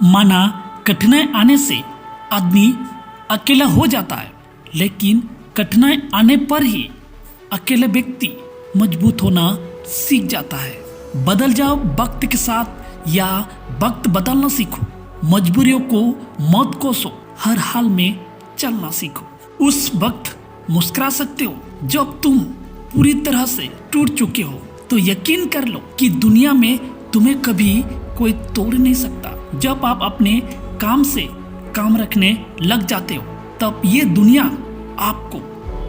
माना कठिनाई आने से आदमी अकेला हो जाता है, लेकिन कठिनाई आने पर ही अकेले व्यक्ति मजबूत होना सीख जाता है। बदल जाओ वक्त के साथ या वक्त बदलना सीखो। मजबूरियों को मत कोसो, हर हाल में चलना सीखो। उस वक्त मुस्कुरा सकते हो जब तुम पूरी तरह से टूट चुके हो, तो यकीन कर लो कि दुनिया में तुम्हें कभी कोई तोड़ नहीं सकता। जब आप अपने काम से काम रखने लग जाते हो, तब ये दुनिया आपको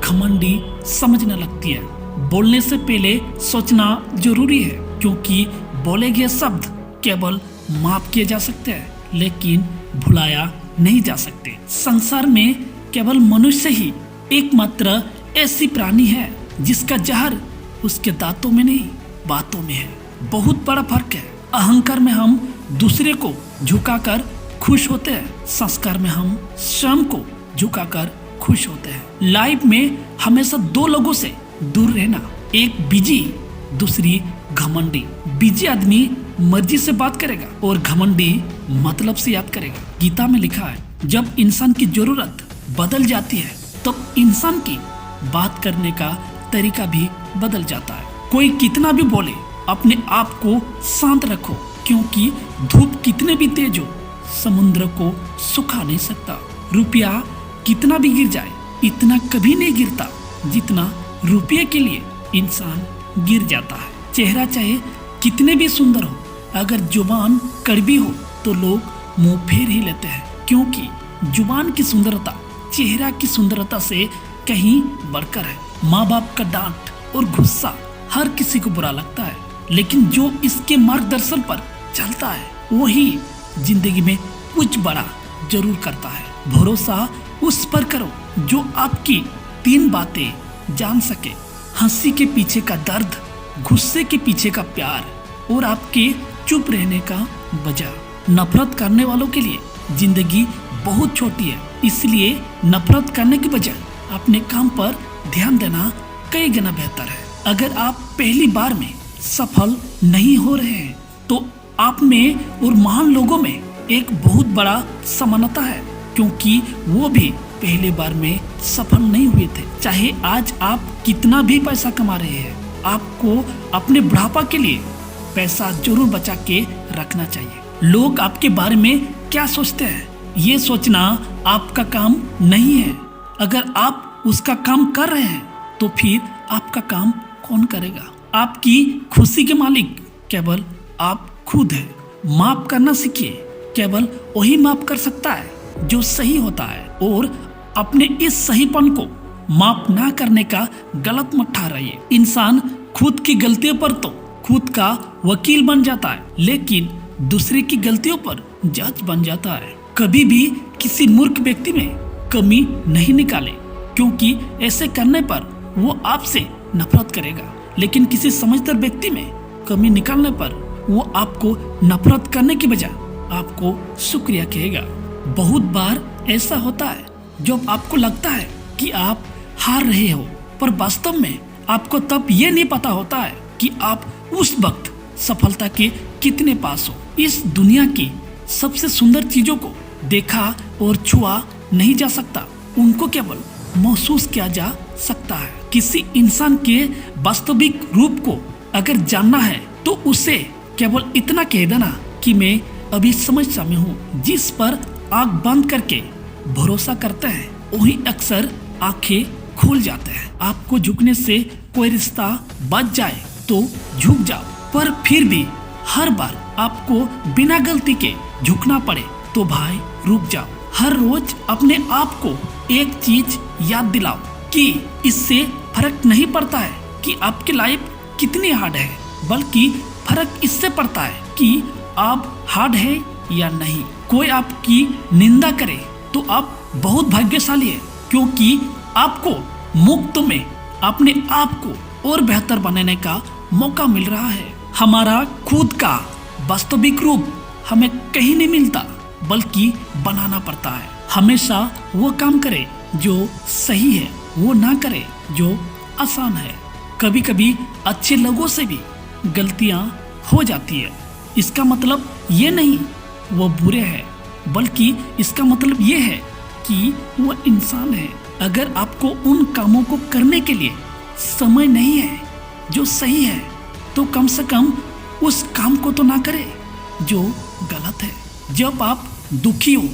घमंडी समझने लगती है। बोलने से पहले सोचना जरूरी है, क्योंकि बोले गए शब्द केवल माफ किए जा सकते हैं, लेकिन भुलाया नहीं जा सकते। संसार में केवल मनुष्य ही एकमात्र ऐसी प्राणी है जिसका जहर उसके दांतों में नहीं, बातों में है। बहुत बड़ा फर्क है। अहंकार में हम दूसरे को झुकाकर खुश होते हैं, संस्कार में हम स्वयं को झुकाकर खुश होते हैं। लाइफ में हमेशा दो लोगों से दूर रहना, एक बिजी, दूसरी घमंडी। बिजी आदमी मर्जी से बात करेगा और घमंडी मतलब से याद करेगा। गीता में लिखा है, जब इंसान की जरूरत बदल जाती है तब इंसान की बात करने का तरीका भी बदल जाता है। कोई कितना भी बोले, अपने आप को शांत रखो, क्योंकि धूप कितने भी तेज हो समुद्र को सुखा नहीं सकता। रुपया कितना भी गिर जाए, इतना कभी नहीं गिरता जितना रुपये के लिए इंसान गिर जाता है। चेहरा चाहे कितने भी सुंदर हो, अगर जुबान कड़वी हो तो लोग मुंह फेर ही लेते हैं, क्योंकि जुबान की सुंदरता चेहरा की सुंदरता से कहीं बढ़कर है। माँ बाप का डांट और गुस्सा हर किसी को बुरा लगता है, लेकिन जो इसके मार्गदर्शन पर चलता है वही जिंदगी में कुछ बड़ा जरूर करता है। भरोसा उस पर करो जो आपकी 3 बातें जान सके, हंसी के पीछे का दर्द, गुस्से के पीछे का प्यार और आपके चुप रहने का वजह। नफरत करने वालों के लिए जिंदगी बहुत छोटी है, इसलिए नफरत करने की बजाय अपने काम पर ध्यान देना कई गुना बेहतर है। अगर आप पहली बार में सफल नहीं हो रहे हैं, तो आप में और महान लोगों में एक बहुत बड़ा समानता है, क्योंकि वो भी पहली बार में सफल नहीं हुए थे। चाहे आज आप कितना भी पैसा कमा रहे हैं, आपको अपने बुढ़ापा के लिए पैसा जरूर बचा के रखना चाहिए। लोग आपके बारे में क्या सोचते हैं, ये सोचना आपका काम नहीं है। अगर आप उसका काम कर रहे हैं, तो फिर आपका काम कौन करेगा? आपकी खुशी के मालिक केवल आप खुद हैं। माफ करना सीखिए, केवल वही माफ कर सकता है जो सही होता है, और अपने इस सहीपन को माफ ना करने का गलत मत ठहराइए। इंसान खुद की गलतियों पर तो खुद का वकील बन जाता है, लेकिन दूसरे की गलतियों पर जज बन जाता है। कभी भी किसी मूर्ख व्यक्ति में कमी नहीं निकाले, क्योंकि ऐसे करने पर वो आपसे नफरत करेगा, लेकिन किसी समझदार व्यक्ति में कमी निकालने पर वो आपको नफरत करने की बजाय आपको शुक्रिया कहेगा। बहुत बार ऐसा होता है जब आपको लगता है कि आप हार रहे हो, पर वास्तव में आपको तब ये नहीं पता होता है कि आप उस वक्त सफलता के कितने पास हो। इस दुनिया की सबसे सुंदर चीजों को देखा और छुआ नहीं जा सकता, उनको केवल महसूस किया जा सकता है। किसी इंसान के वास्तविक रूप को अगर जानना है, तो उसे केवल इतना कह देना कि मैं अभी समस्या में हूँ। जिस पर आंख बंद करके भरोसा करते हैं, वही अक्सर आंखें खुल जाते हैं। आपको झुकने से कोई रिश्ता बच जाए तो झुक जाओ, पर फिर भी हर बार आपको बिना गलती के झुकना पड़े तो भाई रुक जाओ। हर रोज अपने आप को एक चीज याद दिलाओ कि इससे फर्क नहीं पड़ता है कि आपकी लाइफ कितनी हार्ड है, बल्कि फर्क इससे पड़ता है कि आप हार्ड है या नहीं। कोई आपकी निंदा करे तो आप बहुत भाग्यशाली है, क्योंकि आपको मुफ्त में अपने आप को और बेहतर बनाने का मौका मिल रहा है। हमारा खुद का वास्तविक रूप हमें कहीं नहीं मिलता, बल्कि बनाना पड़ता है। हमेशा वो काम करे जो सही है, वो ना करे जो आसान है। कभी कभी अच्छे लोगों से भी गलतियां हो जाती है। इसका मतलब ये नहीं वह बुरे हैं, बल्कि इसका मतलब ये है कि वह इंसान है। अगर आपको उन कामों को करने के लिए समय नहीं है जो सही है, तो कम से कम उस काम को तो ना करें जो गलत है। जब आप दुखी हो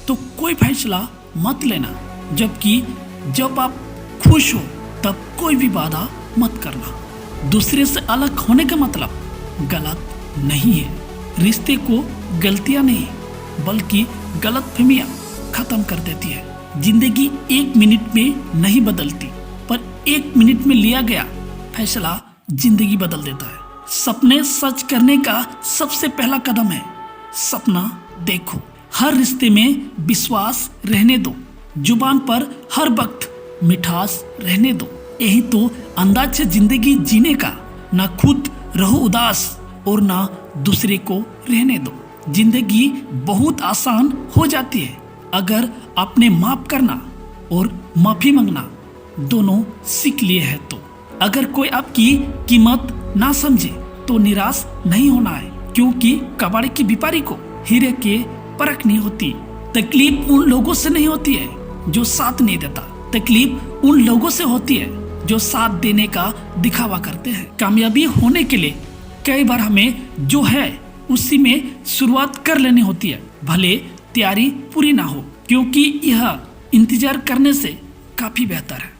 तो कोई फैसला मत लेना, जबकि जब आप खुश हो तब कोई भी बाधा मत करना। दूसरे से अलग होने का मतलब गलत नहीं है। रिश्ते को गलतियां नहीं बल्कि गलतफहमियां खत्म कर देती है। जिंदगी 1 मिनट में नहीं बदलती, पर 1 मिनट में लिया गया फैसला जिंदगी बदल देता है। सपने सच करने का सबसे पहला कदम है सपना देखो। हर रिश्ते में विश्वास रहने दो, जुबान पर हर वक्त मिठास रहने दो। यही तो अंदाज है जिंदगी जीने का। ना खुद रहो उदास और ना दूसरे को रहने दो। जिंदगी बहुत आसान हो जाती है अगर आपने माफ करना और माफी मांगना दोनों सीख लिए हैं तो। अगर कोई आपकी कीमत ना समझे तो निराश नहीं होना है, क्योंकि कबाड़ी की व्यापारी को हीरे के परख नहीं होती। तकलीफ उन लोगों से नहीं होती है जो साथ नहीं देता, तकलीफ उन लोगों से होती है जो साथ देने का दिखावा करते हैं। कामयाबी होने के लिए कई बार हमें जो है उसी में शुरुआत कर लेनी होती है, भले तैयारी पूरी ना हो, क्योंकि यह इंतजार करने से काफी बेहतर है।